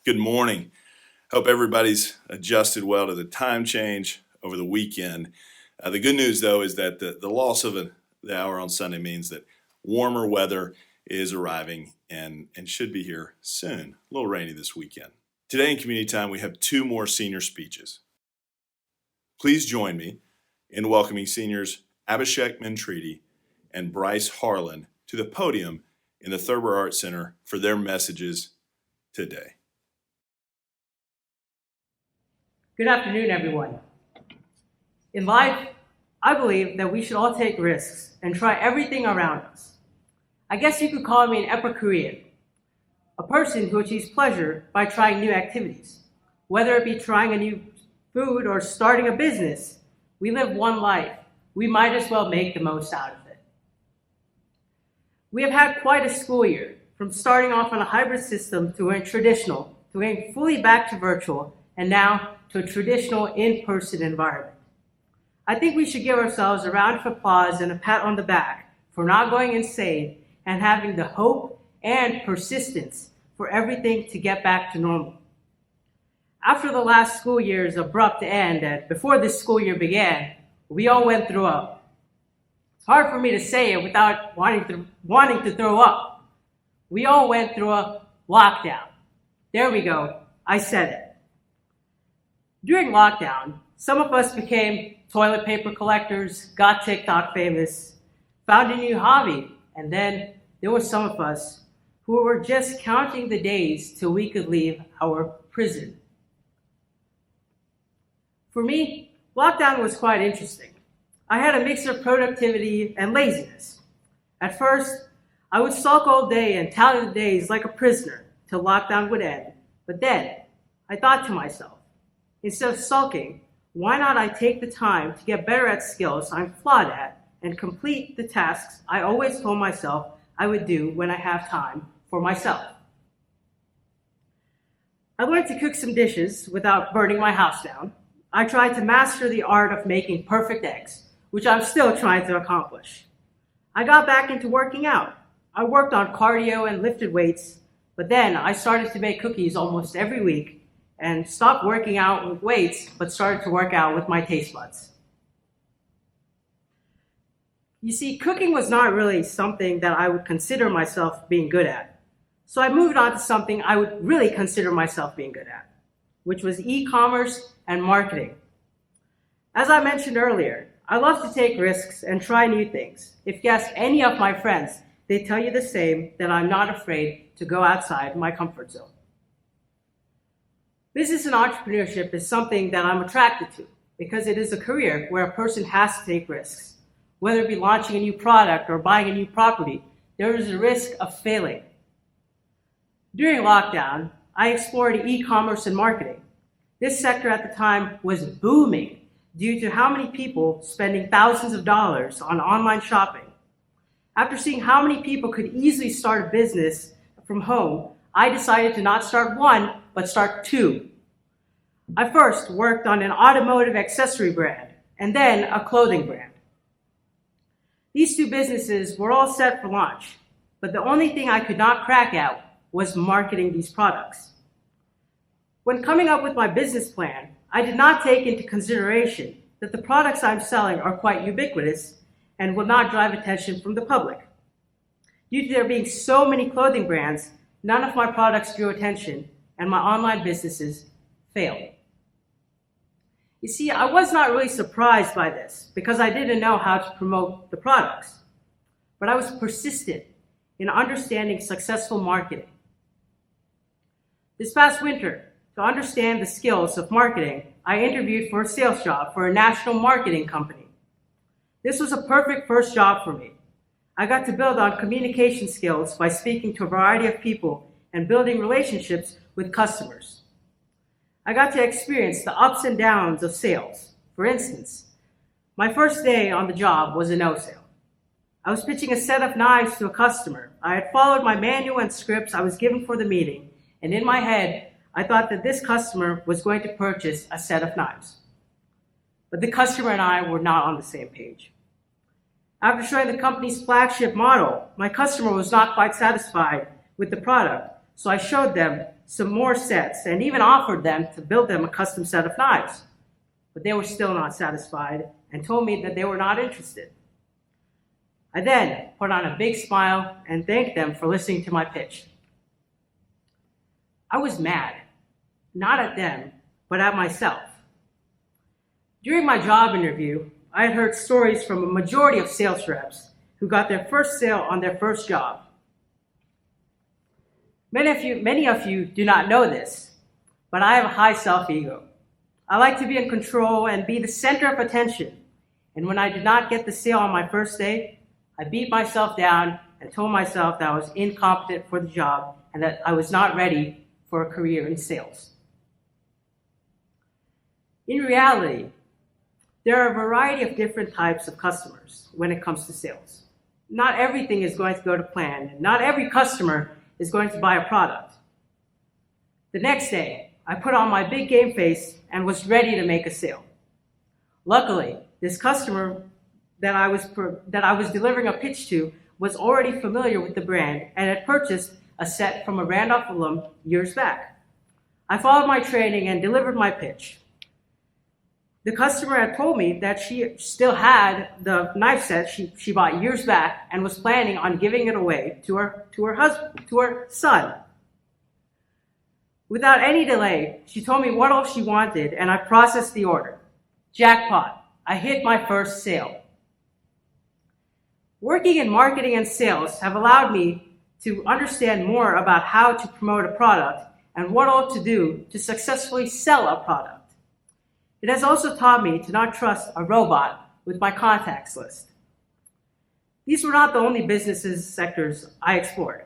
Good morning. Hope everybody's adjusted well to the time change over the weekend. The good news, though, is that the loss of the hour on Sunday means that warmer weather is arriving and should be here soon. A little rainy this weekend. Today in Community Time, we have two more senior speeches. Please join me in welcoming seniors Abhishek Mentridi and Bryce Harlan to the podium in the Thurber Arts Center for their messages today. Good afternoon, everyone. In life, I believe that we should all take risks and try everything around us. I guess you could call me an Epicurean, a person who achieves pleasure by trying new activities. Whether it be trying a new food or starting a business, we live one life. We might as well make the most out of it. We have had quite a school year, from starting off on a hybrid system to going traditional, to going fully back to virtual, and now to a traditional in-person environment. I think we should give ourselves a round of applause and a pat on the back for not going insane and having the hope and persistence for everything to get back to normal. After the last school year's abrupt end and before this school year began, we all went through it's hard for me to say it without wanting to throw up. We all went through a lockdown. There we go, I said it. During lockdown, some of us became toilet paper collectors, got TikTok famous, found a new hobby, and then there were some of us who were just counting the days till we could leave our prison. For me, lockdown was quite interesting. I had a mix of productivity and laziness. At first, I would sulk all day and tally the days like a prisoner till lockdown would end. But then, I thought to myself, instead of sulking, why not I take the time to get better at skills I'm flawed at and complete the tasks I always told myself I would do when I have time for myself. I learned to cook some dishes without burning my house down. I tried to master the art of making perfect eggs, which I'm still trying to accomplish. I got back into working out. I worked on cardio and lifted weights, but then I started to bake cookies almost every week and stopped working out with weights, but started to work out with my taste buds. You see, cooking was not really something that I would consider myself being good at. So I moved on to something I would really consider myself being good at, which was e-commerce and marketing. As I mentioned earlier, I love to take risks and try new things. If you ask any of my friends, they tell you the same, that I'm not afraid to go outside my comfort zone. Business and entrepreneurship is something that I'm attracted to because it is a career where a person has to take risks. Whether it be launching a new product or buying a new property, there is a risk of failing. During lockdown, I explored e-commerce and marketing. This sector at the time was booming due to how many people spending thousands of dollars on online shopping. After seeing how many people could easily start a business from home, I decided to not start one, but start two. I first worked on an automotive accessory brand and then a clothing brand. These two businesses were all set for launch, but the only thing I could not crack out was marketing these products. When coming up with my business plan, I did not take into consideration that the products I'm selling are quite ubiquitous and will not drive attention from the public. Due to there being so many clothing brands, none of my products drew attention, and my online businesses failed. You see, I was not really surprised by this because I didn't know how to promote the products, but I was persistent in understanding successful marketing. This past winter, to understand the skills of marketing, I interviewed for a sales job for a national marketing company. This was a perfect first job for me. I got to build on communication skills by speaking to a variety of people and building relationships with customers. I got to experience the ups and downs of sales. For instance, my first day on the job was a no sale. I was pitching a set of knives to a customer. I had followed my manual and scripts I was given for the meeting, and in my head, I thought that this customer was going to purchase a set of knives. But the customer and I were not on the same page. After showing the company's flagship model, my customer was not quite satisfied with the product, so I showed them some more sets and even offered them to build them a custom set of knives. But they were still not satisfied and told me that they were not interested. I then put on a big smile and thanked them for listening to my pitch. I was mad, not at them, but at myself. During my job interview, I had heard stories from a majority of sales reps who got their first sale on their first job. Many of you do not know this, but I have a high self-ego. I like to be in control and be the center of attention. And when I did not get the sale on my first day, I beat myself down and told myself that I was incompetent for the job and that I was not ready for a career in sales. In reality, there are a variety of different types of customers when it comes to sales. Not everything is going to go to plan, and not every customer is going to buy a product. The next day, I put on my big game face and was ready to make a sale. Luckily, this customer that I was delivering a pitch to was already familiar with the brand and had purchased a set from a Randolph alum years back. I followed my training and delivered my pitch. The customer had told me that she still had the knife set she bought years back and was planning on giving it away to her son. Without any delay, she told me what all she wanted and I processed the order. Jackpot, I hit my first sale. Working in marketing and sales have allowed me to understand more about how to promote a product and what all to do to successfully sell a product. It has also taught me to not trust a robot with my contacts list. These were not the only businesses sectors I explored.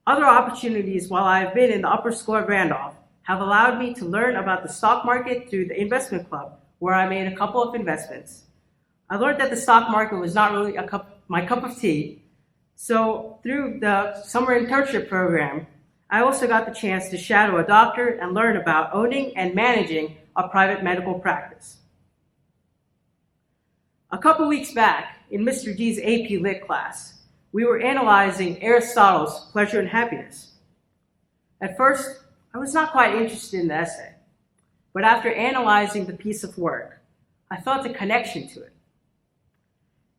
Other opportunities while I have been in the upper school at Randolph have allowed me to learn about the stock market through the investment club, where I made a couple of investments. I learned that the stock market was not really my cup of tea, so through the summer internship program, I also got the chance to shadow a doctor and learn about owning and managing a private medical practice. A couple weeks back, in Mr. G's AP Lit class, we were analyzing Aristotle's Pleasure and Happiness. At first, I was not quite interested in the essay, but after analyzing the piece of work, I felt a connection to it.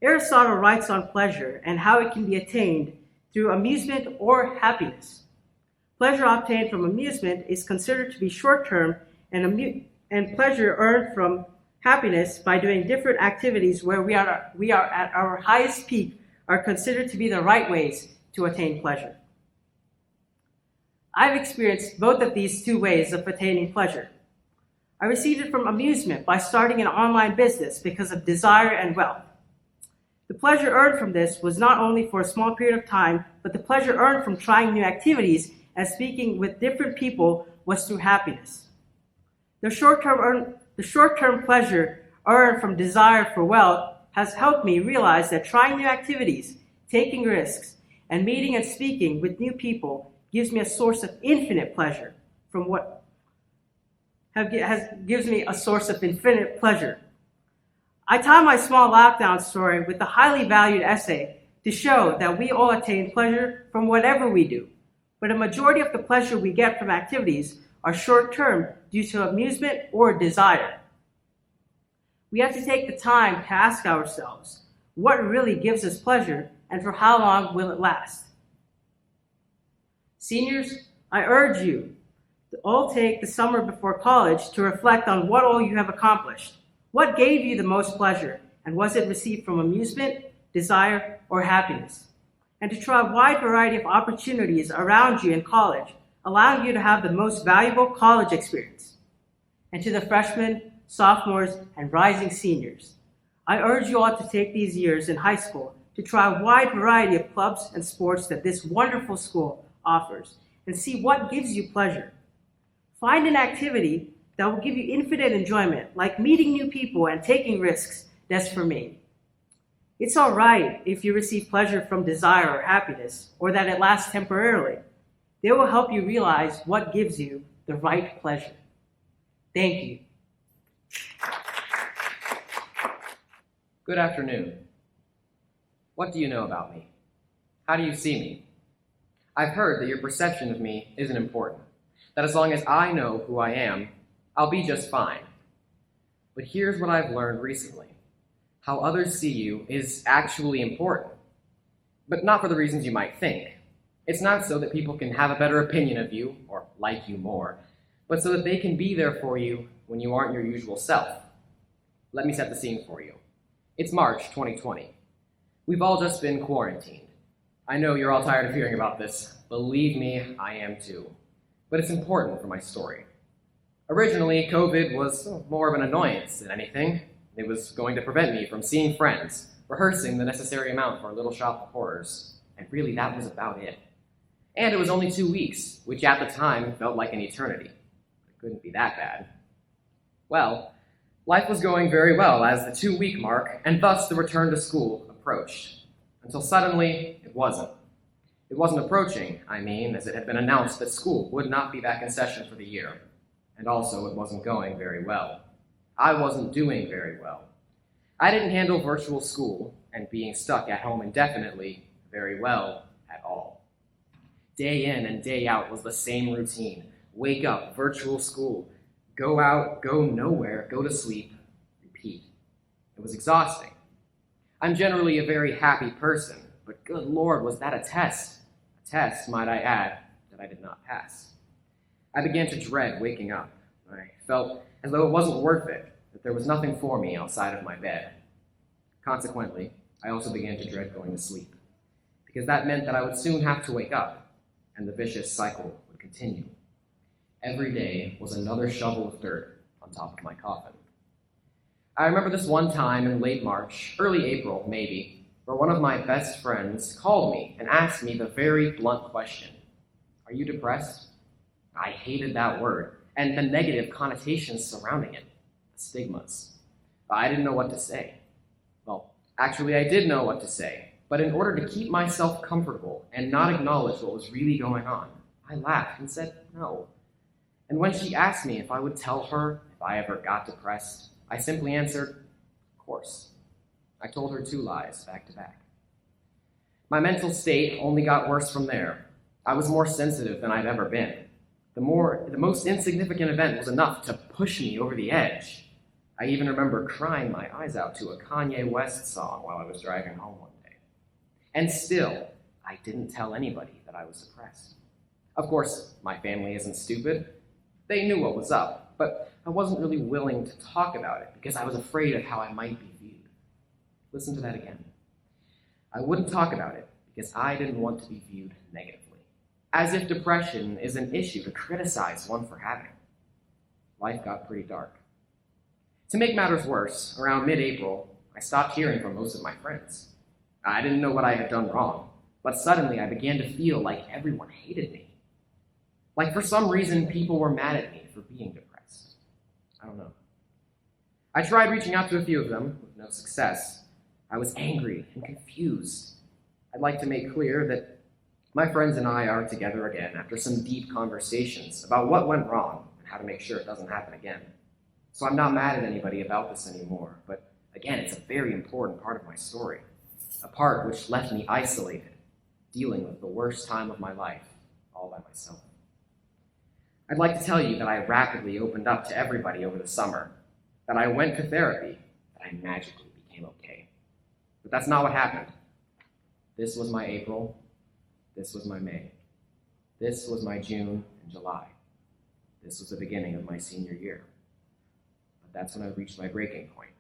Aristotle writes on pleasure and how it can be attained through amusement or happiness. Pleasure obtained from amusement is considered to be short-term, and pleasure earned from happiness by doing different activities where we are at our highest peak are considered to be the right ways to attain pleasure. I've experienced both of these two ways of attaining pleasure. I received it from amusement by starting an online business because of desire and wealth. The pleasure earned from this was not only for a small period of time, but the pleasure earned from trying new activities and speaking with different people was through happiness. The short-term pleasure earned from desire for wealth has helped me realize that trying new activities, taking risks, and meeting and speaking with new people gives me a source of infinite pleasure gives me a source of infinite pleasure. I tie my small lockdown story with the highly valued essay to show that we all attain pleasure from whatever we do, but a majority of the pleasure we get from activities are short-term due to amusement or desire. We have to take the time to ask ourselves, what really gives us pleasure and for how long will it last? Seniors, I urge you to all take the summer before college to reflect on what all you have accomplished. What gave you the most pleasure, and was it received from amusement, desire, or happiness? And to try a wide variety of opportunities around you in college, allowing you to have the most valuable college experience. And to the freshmen, sophomores, and rising seniors, I urge you all to take these years in high school to try a wide variety of clubs and sports that this wonderful school offers and see what gives you pleasure. Find an activity that will give you infinite enjoyment, like meeting new people and taking risks. That's for me. It's all right if you receive pleasure from desire or happiness, or that it lasts temporarily. They will help you realize what gives you the right pleasure. Thank you. Good afternoon. What do you know about me? How do you see me? I've heard that your perception of me isn't important. that as long as I know who I am, I'll be just fine. But here's what I've learned recently. How others see you is actually important, but not for the reasons you might think. It's not so that people can have a better opinion of you, or like you more, but so that they can be there for you when you aren't your usual self. Let me set the scene for you. It's March 2020. We've all just been quarantined. I know you're all tired of hearing about this. Believe me, I am too. But it's important for my story. Originally, COVID was more of an annoyance than anything. It was going to prevent me from seeing friends, rehearsing the necessary amount for Little Shop of Horrors, and really that was about it. And it was only 2 weeks, which at the time felt like an eternity. It couldn't be that bad. Well, life was going very well as the 2-week mark, and thus the return to school approached. Until suddenly, it wasn't. It wasn't approaching, as it had been announced that school would not be back in session for the year. And also, it wasn't going very well. I wasn't doing very well. I didn't handle virtual school and being stuck at home indefinitely very well at all. Day in and day out was the same routine. Wake up, virtual school, go out, go nowhere, go to sleep, repeat. It was exhausting. I'm generally a very happy person, but good Lord, was that a test? A test, might I add, that I did not pass. I began to dread waking up. I felt as though it wasn't worth it, that there was nothing for me outside of my bed. Consequently, I also began to dread going to sleep, because that meant that I would soon have to wake up, and the vicious cycle would continue. Every day was another shovel of dirt on top of my coffin. I remember this one time in late March, early April maybe, where one of my best friends called me and asked me the very blunt question, "Are you depressed?" I hated that word, and the negative connotations surrounding it, the stigmas. I didn't know what to say. Well, actually I did know what to say, but in order to keep myself comfortable and not acknowledge what was really going on, I laughed and said no. And when she asked me if I would tell her if I ever got depressed, I simply answered, of course. I told her 2 lies back to back. My mental state only got worse from there. I was more sensitive than I've ever been. The most insignificant event was enough to push me over the edge. I even remember crying my eyes out to a Kanye West song while I was driving home one day. And still, I didn't tell anybody that I was depressed. Of course, my family isn't stupid. They knew what was up, but I wasn't really willing to talk about it because I was afraid of how I might be viewed. Listen to that again. I wouldn't talk about it because I didn't want to be viewed negatively, as if depression is an issue to criticize one for having. Life got pretty dark. To make matters worse, around mid-April, I stopped hearing from most of my friends. I didn't know what I had done wrong, but suddenly I began to feel like everyone hated me. Like for some reason, people were mad at me for being depressed. I don't know. I tried reaching out to a few of them, with no success. I was angry and confused. I'd like to make clear that my friends and I are together again after some deep conversations about what went wrong and how to make sure it doesn't happen again. So I'm not mad at anybody about this anymore, but again, it's a very important part of my story, a part which left me isolated, dealing with the worst time of my life all by myself. I'd like to tell you that I rapidly opened up to everybody over the summer, that I went to therapy, that I magically became okay. But that's not what happened. This was my April. This was my May. This was my June and July. This was the beginning of my senior year. But that's when I reached my breaking point.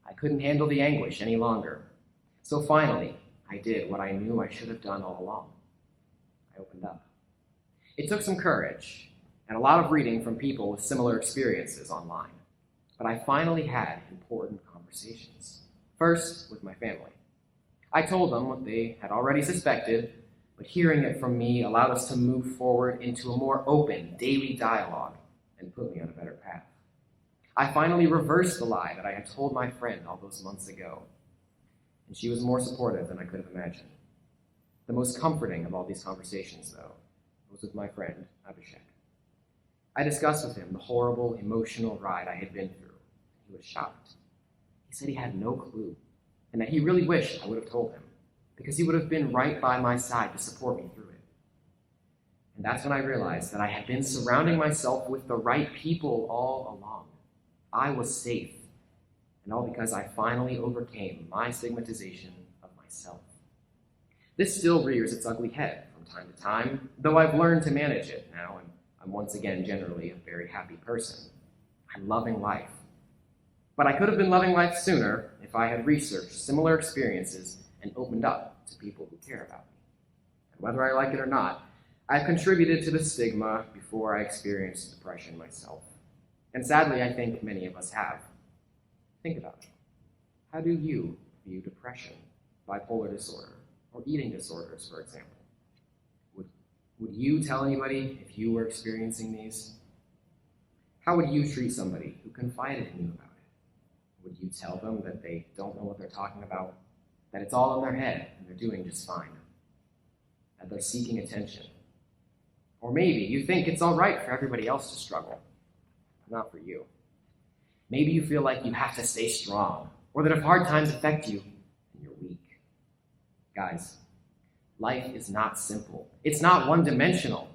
I couldn't handle the anguish any longer. So finally, I did what I knew I should have done all along. I opened up. It took some courage and a lot of reading from people with similar experiences online. But I finally had important conversations. First, with my family. I told them what they had already suspected, but hearing it from me allowed us to move forward into a more open, daily dialogue and put me on a better path. I finally reversed the lie that I had told my friend all those months ago, and she was more supportive than I could have imagined. The most comforting of all these conversations, though, was with my friend, Abhishek. I discussed with him the horrible, emotional ride I had been through. He was shocked. He said he had no clue, and that he really wished I would have told him, because he would have been right by my side to support me through it. And that's when I realized that I had been surrounding myself with the right people all along. I was safe, and all because I finally overcame my stigmatization of myself. This still rears its ugly head from time to time, though I've learned to manage it now, and I'm once again generally a very happy person. I'm loving life. But I could have been loving life sooner if I had researched similar experiences and opened up to people who care about me. And whether I like it or not, I've contributed to the stigma before I experienced depression myself. And sadly, I think many of us have. Think about it. How do you view depression, bipolar disorder, or eating disorders, for example? Would you tell anybody if you were experiencing these? How would you treat somebody who confided in you about it? Would you tell them that they don't know what they're talking about, that it's all in their head and they're doing just fine, that they're seeking attention? Or maybe you think it's all right for everybody else to struggle, but not for you. Maybe you feel like you have to stay strong, or that if hard times affect you, then you're weak. Guys, life is not simple. It's not one-dimensional.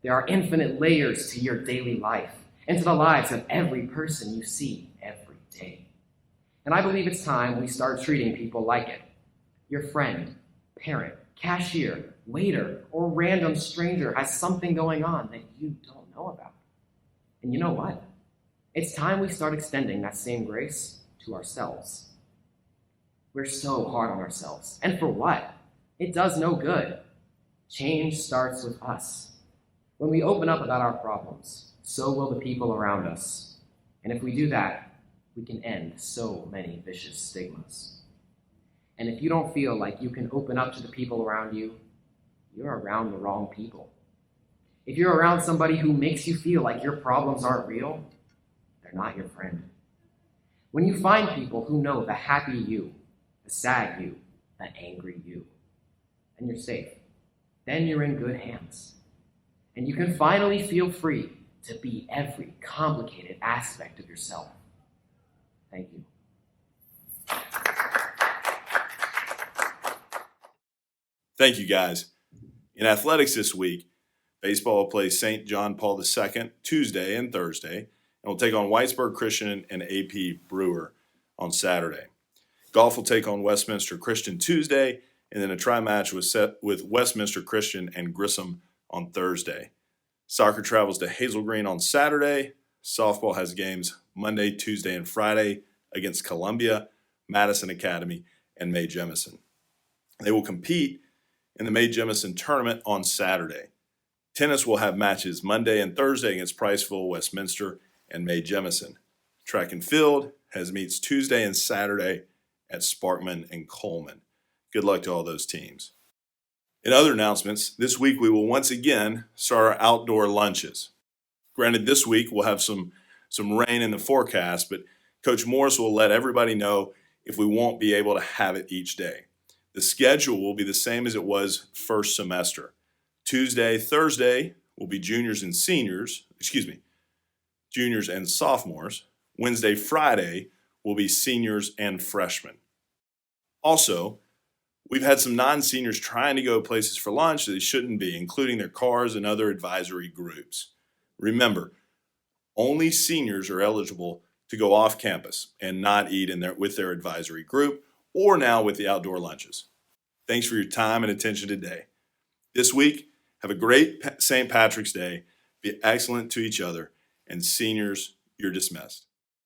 There are infinite layers to your daily life and to the lives of every person you see every day. And I believe it's time we start treating people like it. Your friend, parent, cashier, waiter, or random stranger has something going on that you don't know about. And you know what? It's time we start extending that same grace to ourselves. We're so hard on ourselves. And for what? It does no good. Change starts with us. When we open up about our problems, so will the people around us. And if we do that, we can end so many vicious stigmas. And if you don't feel like you can open up to the people around you, you're around the wrong people. If you're around somebody who makes you feel like your problems aren't real, they're not your friend. When you find people who know the happy you, the sad you, the angry you, and you're safe, then you're in good hands. And you can finally feel free to be every complicated aspect of yourself. Thank you. Thank you, guys. In athletics this week, baseball will play St. John Paul II Tuesday and Thursday, and will take on Whitesburg Christian and AP Brewer on Saturday. Golf will take on Westminster Christian Tuesday, and then a tri-match was set with Westminster Christian and Grissom on Thursday. Soccer travels to Hazel Green on Saturday. Softball has games Monday, Tuesday, and Friday against Columbia, Madison Academy, and Mae Jemison. They will compete in the Mae Jemison tournament on Saturday. Tennis will have matches Monday and Thursday against Priceville, Westminster, and Mae Jemison. Track and field has meets Tuesday and Saturday at Sparkman and Coleman. Good luck to all those teams. In other announcements, this week we will once again start our outdoor lunches. Granted, this week we'll have some rain in the forecast, but Coach Morris will let everybody know if we won't be able to have it each day. The schedule will be the same as it was first semester. Tuesday, Thursday will be juniors and sophomores. Wednesday, Friday will be seniors and freshmen. Also, we've had some non-seniors trying to go places for lunch that they shouldn't be, including their cars and other advisory groups. Remember, only seniors are eligible to go off campus and not eat with their advisory group or now with the outdoor lunches. Thanks for your time and attention today. This week, have a great St. Patrick's Day, be excellent to each other, and seniors, you're dismissed.